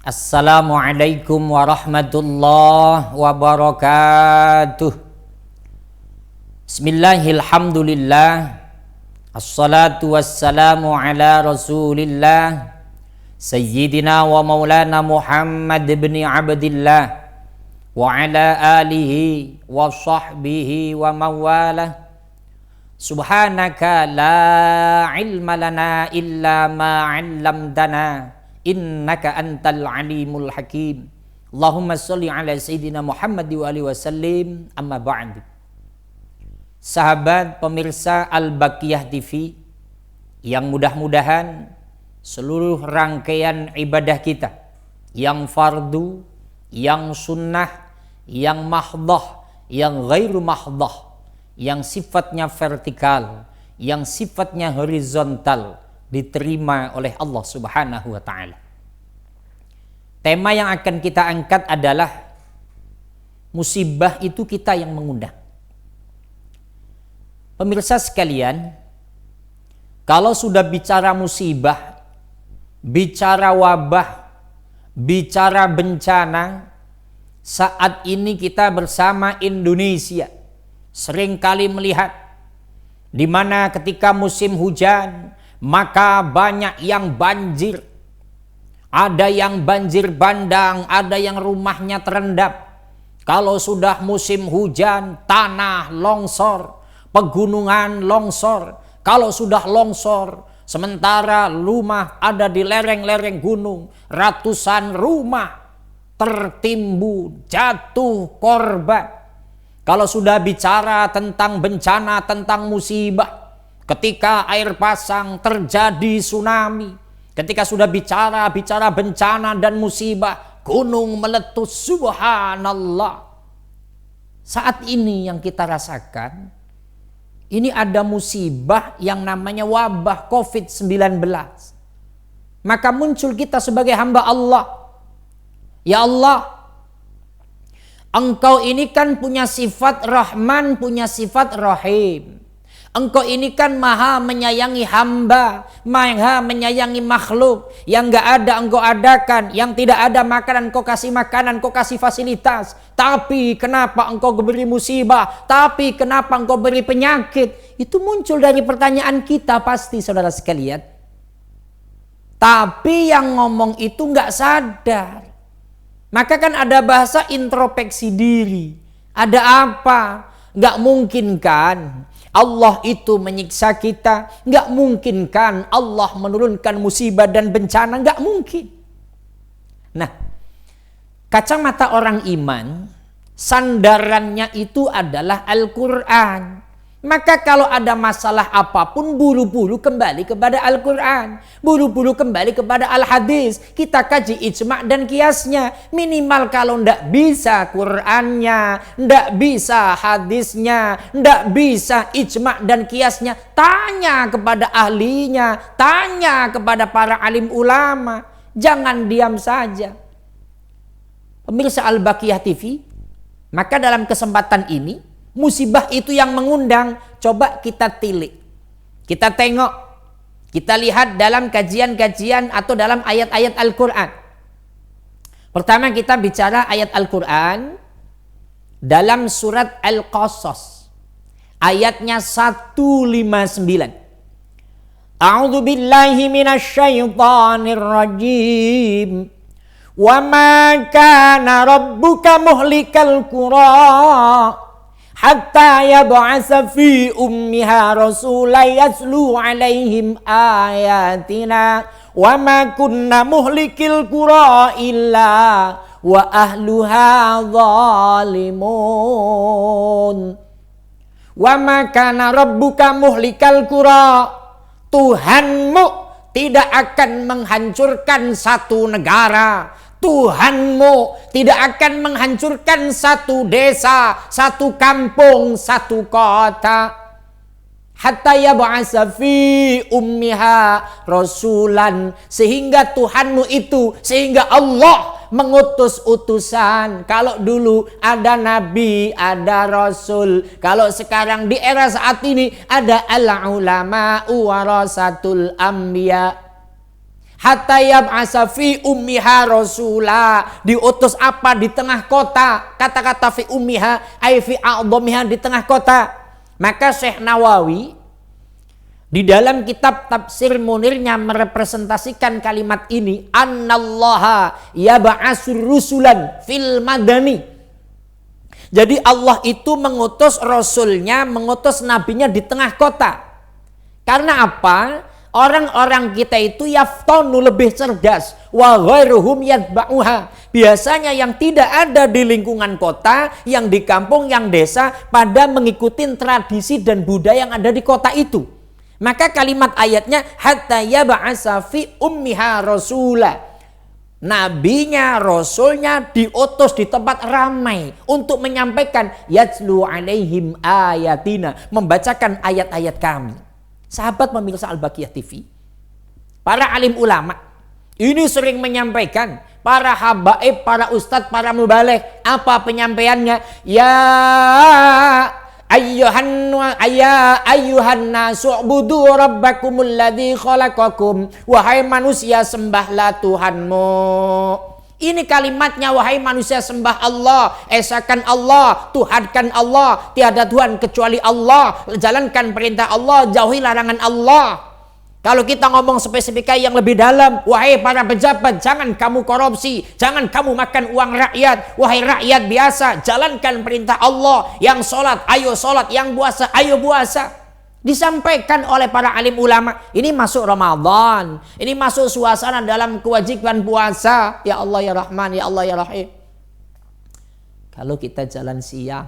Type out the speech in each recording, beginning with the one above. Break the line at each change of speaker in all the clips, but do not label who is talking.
Assalamualaikum warahmatullahi wabarakatuh. Bismillahirrahmanirrahim. Assalatu wassalamu ala rasulillah Sayyidina wa maulana Muhammad ibn Abdillah wa ala alihi wa sahbihi wa mawalah. Subhanaka la ilma lana illa ma 'allamtana innaka antal alimul hakim. Allahumma sholli ala sayyidina Muhammad wa alihi wasallim. Amma ba'd. Sahabat pemirsa Al-Baqiyah TV, yang mudah-mudahan seluruh rangkaian ibadah kita, yang fardu, yang sunnah, yang mahdhah, yang ghairu mahdhah, yang sifatnya vertikal, yang sifatnya horizontal, diterima oleh Allah Subhanahu wa ta'ala. Tema yang akan kita angkat adalah musibah itu kita yang mengundang. Pemirsa sekalian, kalau sudah bicara musibah, bicara wabah, bicara bencana, saat ini kita bersama Indonesia seringkali melihat di mana ketika musim hujan maka banyak yang banjir. Ada yang banjir bandang, ada yang rumahnya terendam. Kalau sudah musim hujan, tanah longsor, pegunungan longsor. Kalau sudah longsor, sementara rumah ada di lereng-lereng gunung, ratusan rumah tertimbun, jatuh korban. Kalau sudah bicara tentang bencana, tentang musibah, ketika air pasang terjadi tsunami, ketika sudah bicara bencana dan musibah, gunung meletus, subhanallah. Saat ini yang kita rasakan, ini ada musibah yang namanya wabah COVID-19. Maka muncul kita sebagai hamba Allah. Ya Allah, Engkau ini kan punya sifat Rahman, punya sifat Rahim. Engkau ini kan maha menyayangi hamba, maha menyayangi makhluk. Yang gak ada engkau adakan, yang tidak ada makanan engkau kasih makanan, engkau kasih fasilitas. Tapi kenapa engkau beri musibah? Tapi kenapa engkau beri penyakit? Itu muncul dari pertanyaan kita pasti, saudara sekalian. Tapi yang ngomong itu gak sadar. Maka kan ada bahasa introspeksi diri. Ada apa? Gak mungkin kan Allah itu menyiksa kita, nggak mungkin kan Allah menurunkan musibah dan bencana, nggak mungkin. Nah, kacamata orang iman, sandarannya itu adalah Al-Quran. Maka kalau ada masalah apapun, buru-buru kembali kepada Al-Quran, buru-buru kembali kepada Al-Hadis. Kita kaji ijma' dan kiasnya. Minimal kalau ndak bisa Qurannya, ndak bisa hadisnya, ndak bisa ijma' dan kiasnya, tanya kepada ahlinya, tanya kepada para alim ulama. Jangan diam saja. Pemirsa Al-Baqiyah TV, maka dalam kesempatan ini, musibah itu yang mengundang, coba kita tilik. Kita tengok, kita lihat dalam kajian-kajian atau dalam ayat-ayat Al-Quran. Pertama kita bicara ayat Al-Quran dalam surat Al-Qasas. Ayatnya 159. A'udzu billahi minasyaitonir rajim. Wa ma kana rabbuka muhlikal qura hatta yab'asa fi ummiha rasulan yatlu 'alaihim ayatina wa ma kunna muhlikil qura illa wa ahluha zalimun. Wa ma kana rabbuka muhlikal qura, Tuhanmu tidak akan menghancurkan satu negara, Tuhanmu tidak akan menghancurkan satu desa, satu kampung, satu kota. Hatta yab'asa fi ummiha rasulan, sehingga Tuhanmu itu, sehingga Allah mengutus utusan. Kalau dulu ada nabi, ada rasul. Kalau sekarang di era saat ini ada al-ulama warasatul anbiya. hatta yab'asa fi ummiha rasula. Diutus apa? Di tengah kota. Kata-kata fi ummiha ay fi a'dhamiha, di tengah kota. Maka Syekh Nawawi di dalam kitab Tafsir Munirnya merepresentasikan kalimat ini, annallaha yab'asur rusulan fil madani. Jadi Allah itu mengutus rasulnya, mengutus nabinya di tengah kota. Karena apa? Orang-orang kita itu yaftonu, lebih cerdas, wa ghairuhum yatba'uha. Biasanya yang tidak ada di lingkungan kota, yang di kampung, yang desa, pada mengikuti tradisi dan budaya yang ada di kota itu. Maka kalimat ayatnya hatta yab'asa fi ummiha rasula. Nabinya, rasulnya diutus di tempat ramai untuk menyampaikan yatlu alaihim ayatina, membacakan ayat-ayat kami. Sahabat pemirsa Al-Baqiyah TV, para alim ulama ini sering menyampaikan, para habaib, para ustadz, para mubaligh, apa penyampaiannya? Ya ayyuhan nasu ubudu rabbakumul ladzi khalaqakum. Wahai manusia, sembahlah Tuhanmu. Ini kalimatnya, wahai manusia, sembah Allah, esakan Allah, tuhankan Allah, tiada Tuhan kecuali Allah, jalankan perintah Allah, jauhi larangan Allah. Kalau kita ngomong spesifik yang lebih dalam, wahai para pejabat, jangan kamu korupsi, jangan kamu makan uang rakyat. Wahai rakyat biasa, jalankan perintah Allah. Yang sholat, ayo sholat. Yang puasa, ayo puasa. Disampaikan oleh para alim ulama. Ini masuk Ramadan, ini masuk suasana dalam kewajiban puasa. Ya Allah ya Rahman, ya Allah ya Rahim. Kalau kita jalan siang,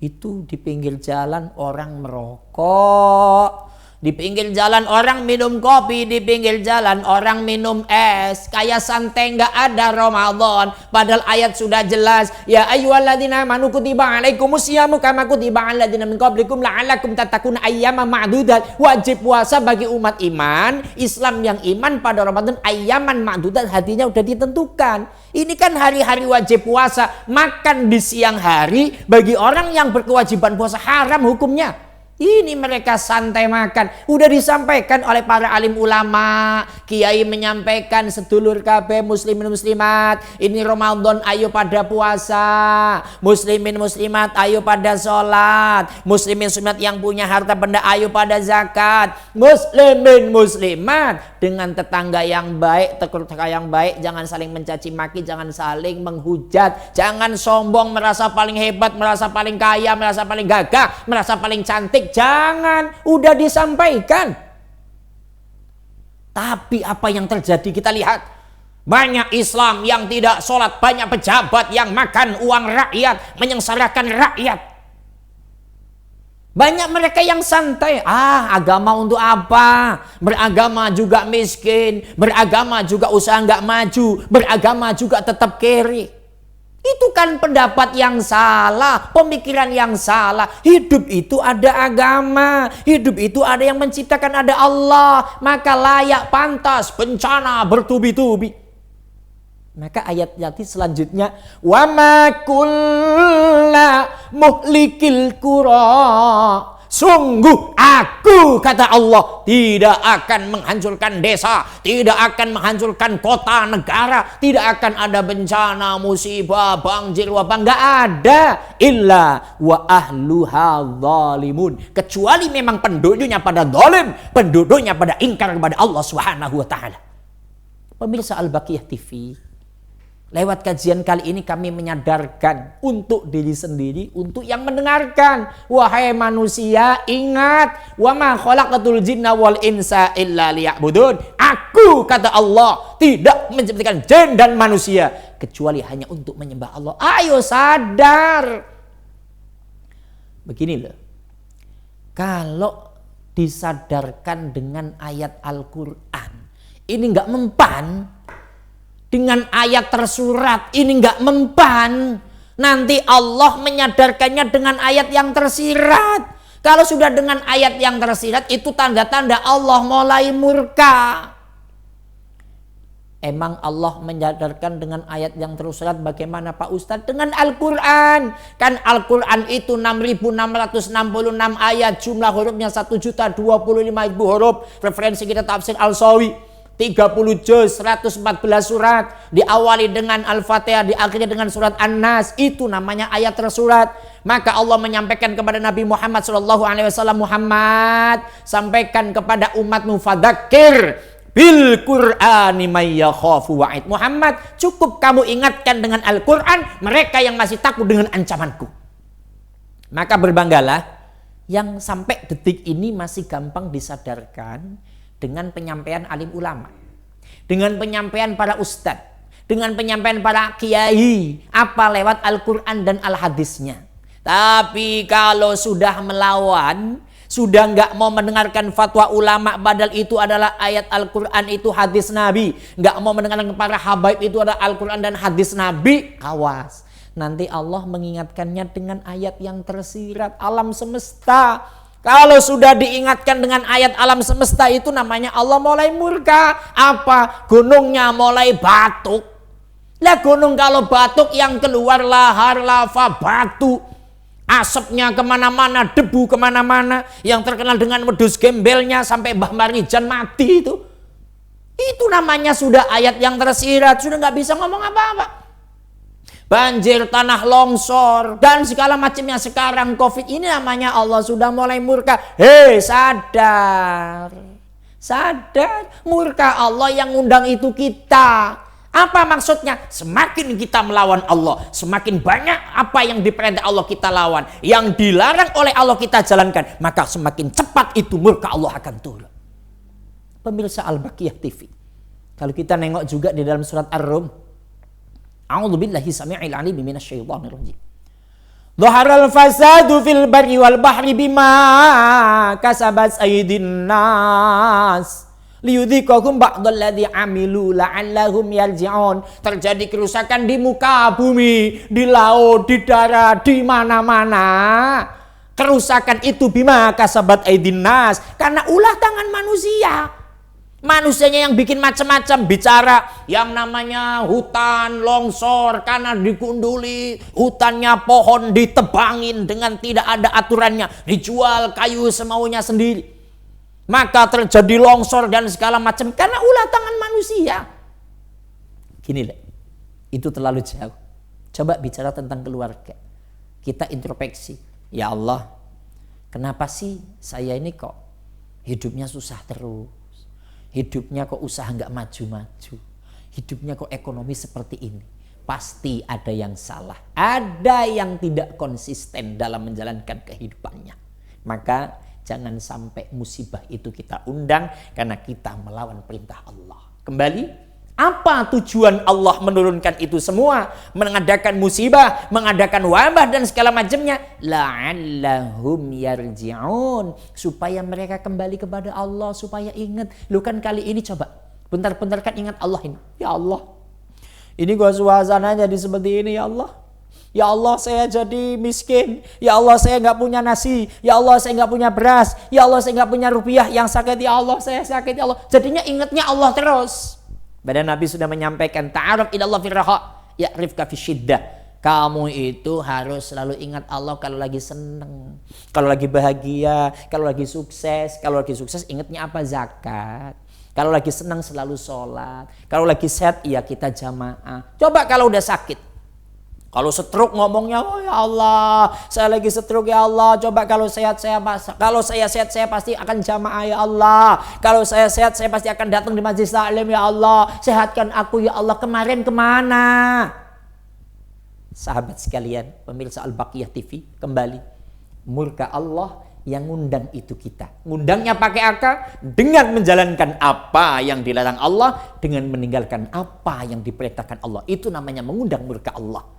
itu di pinggir jalan orang merokok, di pinggir jalan orang minum kopi, di pinggir jalan orang minum es. Kayak santai, nggak ada Ramadan. Padahal ayat sudah jelas. Ya ayyuhalladzina amanu kutiba alaikumus syiyamu kama kutiba alal ladzina min qablikum la'allakum tattaquna ayyama ma'dudat. Wajib puasa bagi umat iman, Islam yang iman pada Ramadan ayyaman ma'dudat, hatinya udah ditentukan. Ini kan hari-hari wajib puasa. Makan di siang hari bagi orang yang berkewajiban puasa haram hukumnya. Ini mereka santai makan. Udah disampaikan oleh para alim ulama, kiai menyampaikan, sedulur KB muslimin muslimat, ini Ramadan ayo pada puasa. Muslimin muslimat ayo pada sholat. Muslimin muslimat yang punya harta benda ayo pada zakat. Muslimin muslimat dengan tetangga yang baik, tetangga yang baik, jangan saling mencaci maki, jangan saling menghujat, jangan sombong, merasa paling hebat, merasa paling kaya, merasa paling gagah, merasa paling cantik. Jangan, udah disampaikan. Tapi apa yang terjadi kita lihat. Banyak Islam yang tidak sholat, banyak pejabat yang makan uang rakyat, menyengsarakan rakyat. Banyak mereka yang santai. Agama untuk apa? Beragama juga miskin, beragama juga usaha nggak maju, beragama juga tetap kiri. Itu kan pendapat yang salah, pemikiran yang salah. Hidup itu ada agama, hidup itu ada yang menciptakan, ada Allah. Maka layak pantas bencana bertubi-tubi. Maka ayat selanjutnya, wa ma kullu muhlikil qura. Sungguh aku, kata Allah, tidak akan menghancurkan desa, tidak akan menghancurkan kota, negara, tidak akan ada bencana, musibah, banjir, wabah, nggak ada. Illa wa ahluha zalimun. Kecuali memang penduduknya pada zalim, penduduknya pada ingkar kepada Allah Subhanahu wa taala. Pemirsa Al-Baqiyah TV, lewat kajian kali ini kami menyadarkan untuk diri sendiri, untuk yang mendengarkan. Wahai manusia, ingat, wa ma khalaqatul jinna wal insa illa liya'budun. Aku, kata Allah, tidak menciptakan jin dan manusia kecuali hanya untuk menyembah Allah. Ayo sadar. Begini loh. Kalau disadarkan dengan ayat Al-Qur'an, ini enggak mempan. Dengan ayat tersurat ini enggak mempan. Nanti Allah menyadarkannya dengan ayat yang tersirat. Kalau sudah dengan ayat yang tersirat, itu tanda-tanda Allah mulai murka. Emang Allah menyadarkan dengan ayat yang tersurat bagaimana Pak Ustadz? Dengan Al-Quran. Kan Al-Quran itu 6.666 ayat. Jumlah hurufnya 1.025.000 huruf. Referensi kita tafsir Al-Sawi. 30 juz, 114 surat, diawali dengan Al-Fatihah, diakhiri dengan surat An-Nas, itu namanya ayat tersurat. Maka Allah menyampaikan kepada Nabi Muhammad SAW, Muhammad, sampaikan kepada umatmu, fadzakir bil Qur'ani may yakhafu wa'id. Muhammad, cukup kamu ingatkan dengan Al-Quran mereka yang masih takut dengan ancamanku. Maka berbanggalah yang sampai detik ini masih gampang disadarkan dengan penyampaian alim ulama, dengan penyampaian para ustadz, dengan penyampaian para kiai, apa lewat Al-Quran dan Al-Hadisnya. Tapi kalau sudah melawan, sudah nggak mau mendengarkan fatwa ulama, padahal itu adalah ayat Al-Quran, itu hadis Nabi, nggak mau mendengarkan para habaib, itu adalah Al-Quran dan hadis Nabi, awas. Nanti Allah mengingatkannya dengan ayat yang tersirat, alam semesta. Kalau sudah diingatkan dengan ayat alam semesta, itu namanya Allah mulai murka. Apa? Gunungnya mulai batuk. Lah gunung kalau batuk yang keluar lahar, lava, batu. Asapnya kemana-mana, debu kemana-mana. Yang terkenal dengan wedus gembelnya sampai Mbah Marijan mati itu. Itu namanya sudah ayat yang tersirat. Sudah nggak bisa ngomong apa-apa. Banjir, tanah longsor, dan segala macamnya. Sekarang COVID ini namanya Allah sudah mulai murka. Hei, sadar. Sadar, murka Allah yang undang itu kita. Apa maksudnya? Semakin kita melawan Allah, semakin banyak apa yang diperintah Allah kita lawan, yang dilarang oleh Allah kita jalankan, maka semakin cepat itu murka Allah akan turun. Pemirsa Al-Baqiyah TV, kalau kita nengok juga di dalam surat Ar-Rum, a'udzubillahi samii'il 'aliim minasyaitonir rajim. Dhaharal fasadu fil barri wal bahri bima kasabat aydin nas liyudhiqahum ba'dalladzi 'amilu la'allahum yarji'un. Terjadi kerusakan di muka bumi, di laut, di darat, di mana-mana. Kerusakan itu bima kasabat aydin nas, karena ulah tangan manusia. Manusianya yang bikin macam-macam, bicara yang namanya hutan longsor karena digunduli, hutannya pohon ditebangin dengan tidak ada aturannya, dijual kayu semaunya sendiri. Maka terjadi longsor dan segala macam karena ulah tangan manusia. Gini deh, itu terlalu jauh. Coba bicara tentang keluarga. Kita introspeksi. Ya Allah, kenapa sih saya ini kok hidupnya susah terus? Hidupnya kok usaha nggak maju-maju, hidupnya kok ekonomi seperti ini. Pasti ada yang salah, ada yang tidak konsisten dalam menjalankan kehidupannya. Maka jangan sampai musibah itu kita undang karena kita melawan perintah Allah. Kembali, apa tujuan Allah menurunkan itu semua? Mengadakan musibah, mengadakan wabah dan segala macamnya. La'allahum yarji'un. Supaya mereka kembali kepada Allah, supaya ingat. Lu kan kali ini coba, bentar-bentar kan ingat Allah ini. Ya Allah, ini gua suasana jadi seperti ini ya Allah. Ya Allah, saya jadi miskin. Ya Allah, saya nggak punya nasi. Ya Allah, saya nggak punya beras. Ya Allah, saya nggak punya rupiah. Yang sakit ya Allah, saya sakit ya Allah. Jadinya ingatnya Allah terus. Badan Nabi sudah menyampaikan, ta'aruf ilallah firraha ya'rifka fisyiddah. Kamu itu harus selalu ingat Allah kalau lagi seneng, kalau lagi bahagia, kalau lagi sukses. Kalau lagi sukses ingatnya apa? Zakat. Kalau lagi senang selalu sholat. Kalau lagi sehat, ya kita jamaah. Coba kalau udah sakit. Kalau stroke ngomongnya, oh ya Allah, saya lagi stroke ya Allah. Coba kalau sehat saya sehat saya pasti akan jamaah ya Allah. Kalau saya sehat saya pasti akan datang di majlis taklim ya Allah. Sehatkan aku ya Allah. Kemarin kemana? Sahabat sekalian, pemirsa Al-Baqiyah TV, kembali. Murka Allah yang ngundang itu kita. Ngundangnya pakai apa? Dengan menjalankan apa yang dilarang Allah, dengan meninggalkan apa yang diperintahkan Allah. Itu namanya mengundang murka Allah.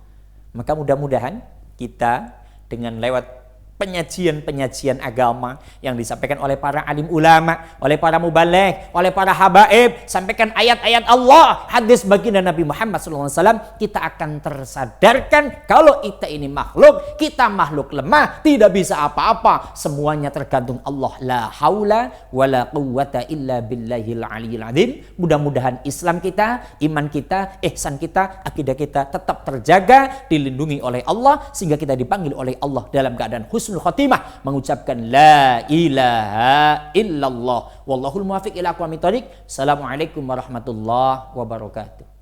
Maka mudah-mudahan kita dengan lewat penyajian-penyajian agama yang disampaikan oleh para alim ulama, oleh para mubaligh, oleh para habaib, sampaikan ayat-ayat Allah, hadis baginda Nabi Muhammad SAW, kita akan tersadarkan kalau kita ini makhluk, kita makhluk lemah, tidak bisa apa-apa, semuanya tergantung Allah. La haula wala quwwata illa billahil aliyil azim. Mudah-mudahan Islam kita, iman kita, ihsan kita, akidah kita tetap terjaga, dilindungi oleh Allah, sehingga kita dipanggil oleh Allah dalam keadaan husnul husnul khatimah mengucapkan la ilaha illallah. Wallahul muwaffiq ila aqwamit thoriq. Assalamualaikum warahmatullahi wabarakatuh.